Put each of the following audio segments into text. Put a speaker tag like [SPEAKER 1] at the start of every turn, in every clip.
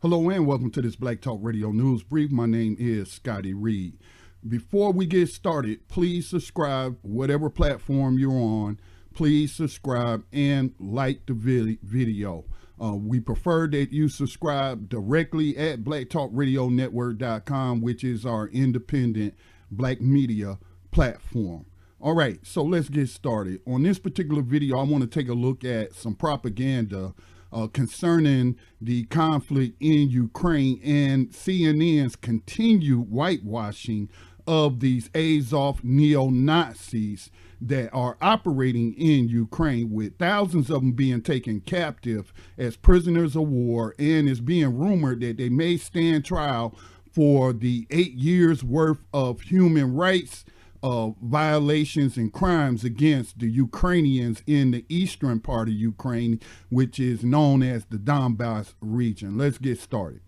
[SPEAKER 1] Hello and welcome to this Black Talk Radio News Brief. My name is Scotty Reed. Before we get started, please subscribe, whatever platform you're on. Please subscribe and like the video. We prefer that you subscribe directly at blacktalkradionetwork.com, which is our independent black media platform. All right, so let's get started. On this particular video, I want to take a look at some propaganda concerning the conflict in Ukraine and CNN's continued whitewashing of these AZOV neo-Nazis that are operating in Ukraine, with thousands of them being taken captive as prisoners of war, and it's being rumored that they may stand trial for the 8 years worth of human rights violations and crimes against the Ukrainians in the eastern part of Ukraine, which is known as the Donbass region. Let's get started.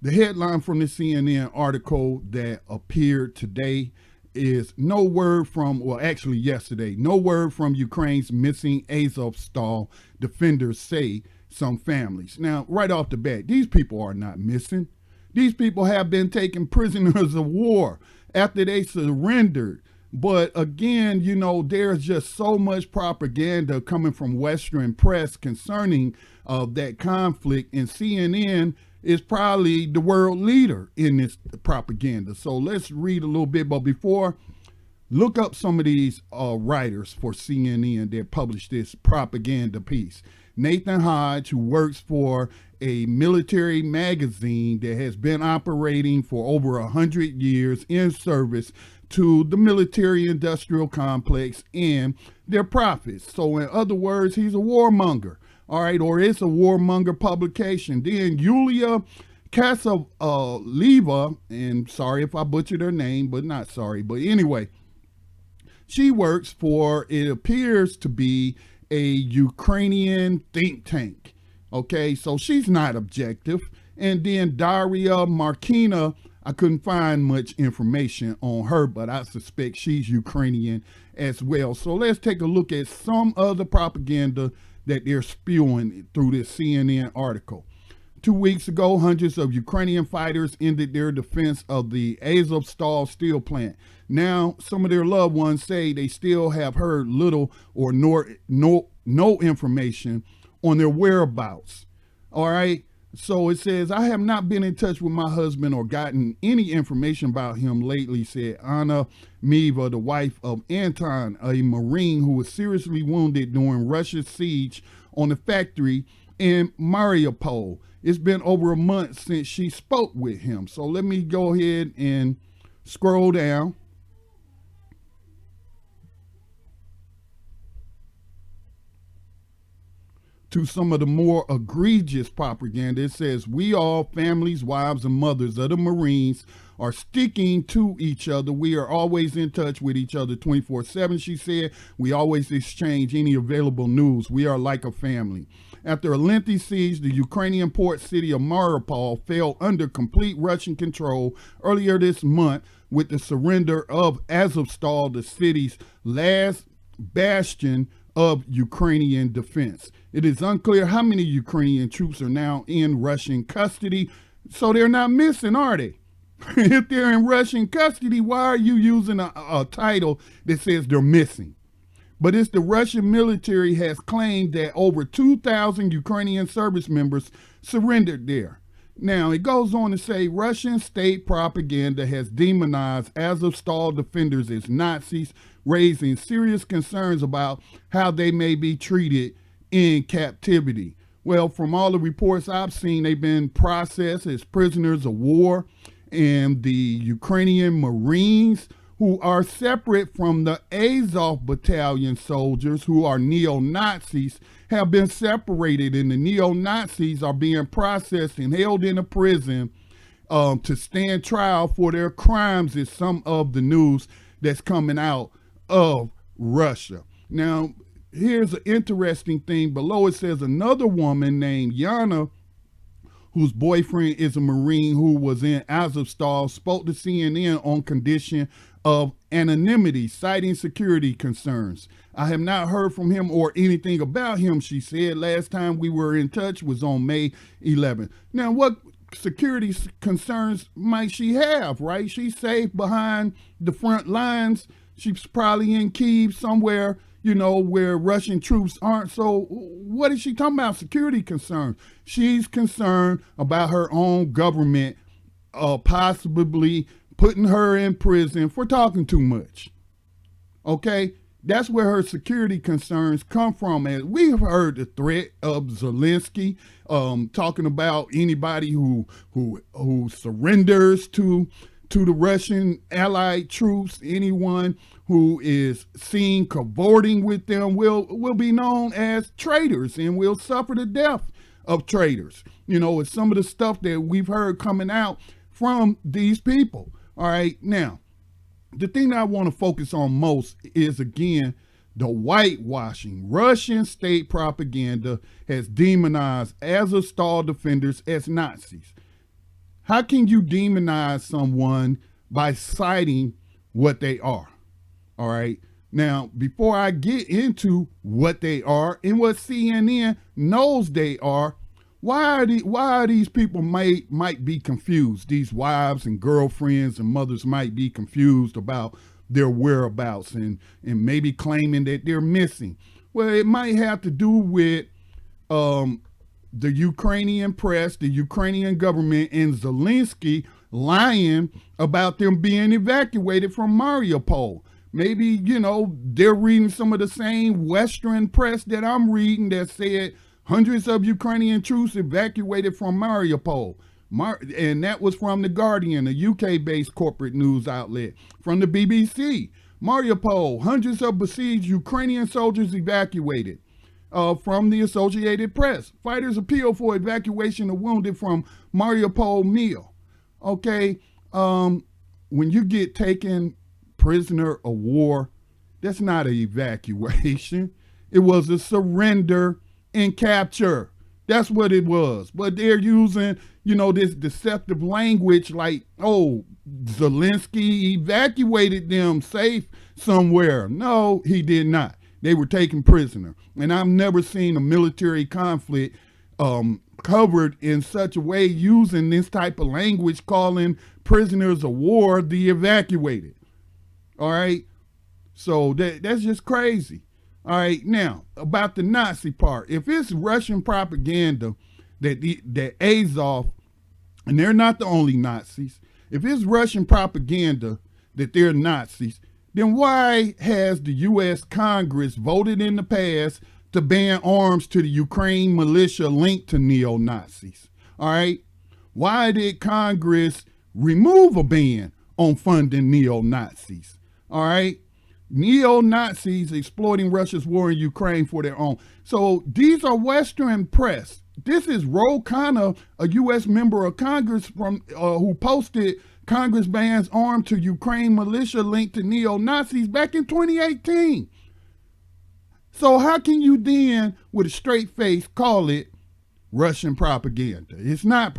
[SPEAKER 1] The headline from the CNN article that appeared today is no word from, well, actually yesterday, no word from Ukraine's missing Azovstal defenders, say some families. Now, right off the bat, these people are not missing. These people have been taken prisoners of war after they surrendered. But again, you know, there's just so much propaganda coming from Western press concerning that conflict, and CNN is probably the world leader in this propaganda. So let's read a little bit, but before, look up some of these writers for CNN that published this propaganda piece. Nathan Hodge, who works for a military magazine that has been operating for over 100 years in service to the military-industrial complex and their profits. So in other words, he's a warmonger, all right, or it's a warmonger publication. Then Yulia Kasaleva, and sorry if I butchered her name, but not sorry, but anyway, she works for, it appears to be, a Ukrainian think tank. Okay, so she's not objective. And then Daria Markina, I couldn't find much information on her, but I suspect she's Ukrainian as well. So let's take a look at some of the propaganda that they're spewing through this CNN article. 2 weeks ago, hundreds of Ukrainian fighters ended their defense of the Azovstal steel plant. Now, some of their loved ones say they still have heard little or no information on their whereabouts. All right. So it says, I have not been in touch with my husband or gotten any information about him lately, said Anna Meva, the wife of Anton, a Marine who was seriously wounded during Russia's siege on the factory in Mariupol. It's been over a month since she spoke with him. So let me go ahead and scroll down. To some of the more egregious propaganda. It says, we all, families, wives, and mothers of the Marines, are sticking to each other. We are always in touch with each other 24/7, she said. We always exchange any available news. We are like a family. After a lengthy siege, the Ukrainian port city of Mariupol fell under complete Russian control earlier this month with the surrender of Azovstal, the city's last bastion of Ukrainian defense. It is unclear how many Ukrainian troops are now in Russian custody. So they're not missing, are they? If they're in Russian custody, why are you using a title that says they're missing? But it's the Russian military has claimed that over 2,000 Ukrainian service members surrendered there. Now, it goes on to say Russian state propaganda has demonized Azovstal defenders as Nazis, raising serious concerns about how they may be treated in captivity. Well, from all the reports I've seen, they've been processed as prisoners of war, and the Ukrainian Marines, who are separate from the Azov battalion soldiers, who are neo-Nazis, have been separated, and the neo-Nazis are being processed and held in a prison to stand trial for their crimes, is some of the news that's coming out of Russia. Now, here's an interesting thing. Below it says another woman named Yana, whose boyfriend is a Marine who was in Azovstal, spoke to CNN on condition of anonymity, citing security concerns. I have not heard from him or anything about him, she said. Last time we were in touch was on May 11th. Now, what security concerns might she have, right? She's safe behind the front lines. She's probably in Kyiv somewhere, you know, where Russian troops aren't. So what is she talking about? Security concerns. She's concerned about her own government possibly putting her in prison for talking too much. Okay? That's where her security concerns come from. And we've heard the threat of Zelensky talking about anybody who surrenders to the Russian allied troops, anyone who is seen cavorting with them will be known as traitors and will suffer the death of traitors. You know, it's some of the stuff that we've heard coming out from these people. All right, now, the thing that I want to focus on most is, again, the whitewashing. Russian state propaganda has demonized Azovstal defenders as Nazis. How can you demonize someone by citing what they are? All right. Now, before I get into what they are and what CNN knows they are, why are these people might be confused? These wives and girlfriends and mothers might be confused about their whereabouts and maybe claiming that they're missing. Well, it might have to do with the Ukrainian press, the Ukrainian government, and Zelensky lying about them being evacuated from Mariupol. Maybe, you know, they're reading some of the same Western press that I'm reading that said hundreds of Ukrainian troops evacuated from Mariupol. And that was from The Guardian, a UK-based corporate news outlet. From the BBC, Mariupol, hundreds of besieged Ukrainian soldiers evacuated. From the Associated Press, fighters appeal for evacuation of wounded from Mariupol Mill. Okay, when you get taken prisoner of war, that's not an evacuation. It was a surrender and capture. That's what it was. But they're using, you know, this deceptive language like, oh, Zelensky evacuated them safe somewhere. No, he did not. They were taken prisoner. And I've never seen a military conflict covered in such a way using this type of language, calling prisoners of war the evacuated. All right. So that's just crazy. All right. Now, about the Nazi part. If it's Russian propaganda that AZOV, and they're not the only Nazis, if it's Russian propaganda that they're Nazis, then why has the U.S. Congress voted in the past to ban arms to the Ukraine militia linked to neo-Nazis? All right. Why did Congress remove a ban on funding neo-Nazis? All right. Neo-Nazis exploiting Russia's war in Ukraine for their own. So these are Western press. This is Ro Khanna, a U.S. member of Congress from who posted Congress bans arms to Ukraine militia linked to neo-Nazis back in 2018. So how can you then, with a straight face, call it Russian propaganda? It's not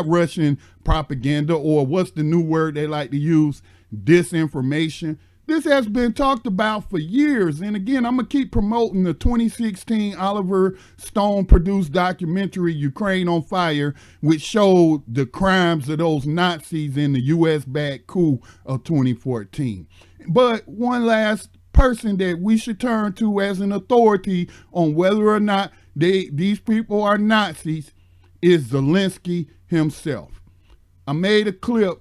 [SPEAKER 1] Russian propaganda, or what's the new word they like to use, disinformation. This has been talked about for years. And again, I'm going to keep promoting the 2016 Oliver Stone-produced documentary, Ukraine on Fire, which showed the crimes of those Nazis in the U.S.-backed coup of 2014. But one last person that we should turn to as an authority on whether or not these people are Nazis is Zelensky himself. I made a clip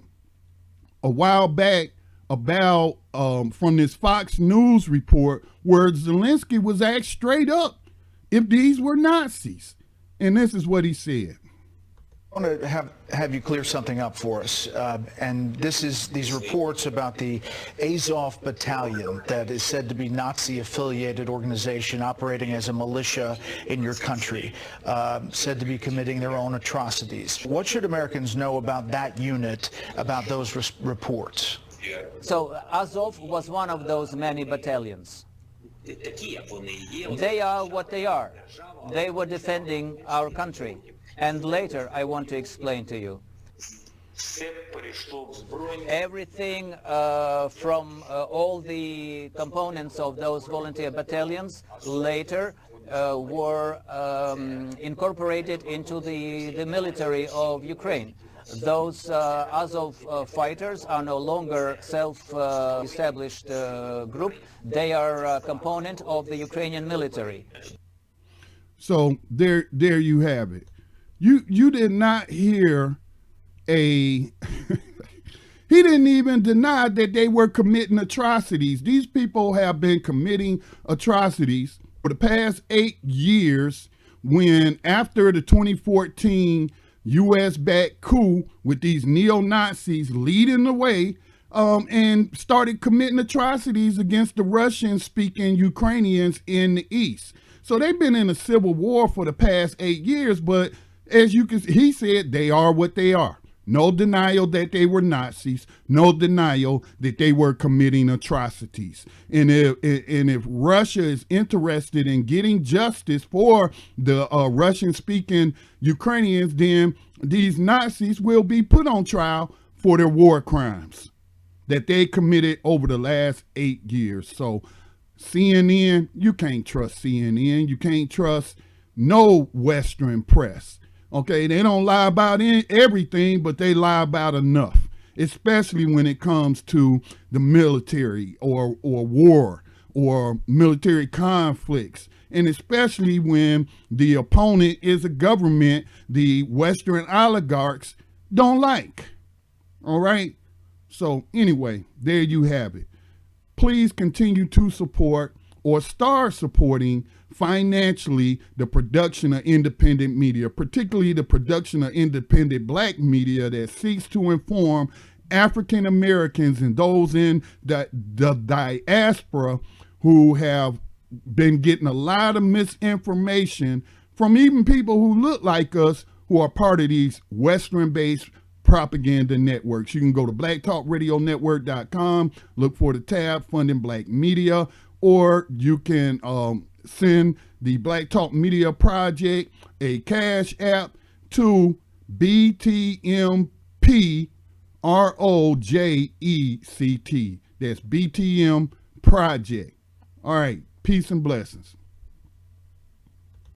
[SPEAKER 1] a while back about from this Fox News report where Zelensky was asked straight up if these were Nazis. And this is what he said.
[SPEAKER 2] I want to have you clear something up for us, and this is these reports about the AZOV battalion that is said to be Nazi-affiliated organization operating as a militia in your country, said to be committing their own atrocities. What should Americans know about that unit, about those reports?
[SPEAKER 3] So Azov was one of those many battalions. They are what they are. They were defending our country. And later I want to explain to you. Everything from all the components of those volunteer battalions later were incorporated into the military of Ukraine. Those Azov fighters are no longer self-established group. They are a component of the Ukrainian military.
[SPEAKER 1] So there you have it. You did not hear a he didn't even deny that they were committing atrocities. These people have been committing atrocities for the past 8 years, when after the 2014 U.S.-backed coup with these neo-Nazis leading the way, and started committing atrocities against the Russian-speaking Ukrainians in the East. So they've been in a civil war for the past 8 years, but as you can see, he said they are what they are. No denial that they were Nazis. No denial that they were committing atrocities. And if Russia is interested in getting justice for the Russian-speaking Ukrainians, then these Nazis will be put on trial for their war crimes that they committed over the last 8 years. So CNN, you can't trust CNN. You can't trust no Western press. Okay, they don't lie about everything, but they lie about enough, especially when it comes to the military or war or military conflicts, and especially when the opponent is a government the Western oligarchs don't like. All right, so anyway, there you have it. Please continue to support or start supporting financially the production of independent media, particularly the production of independent black media that seeks to inform African Americans and those in the diaspora who have been getting a lot of misinformation from even people who look like us, who are part of these Western-based propaganda networks. You can go to blacktalkradionetwork.com, look for the tab Funding Black Media, or you can send the Black Talk Media Project a cash app to BTMProject. That's BTM Project. All right, peace and blessings.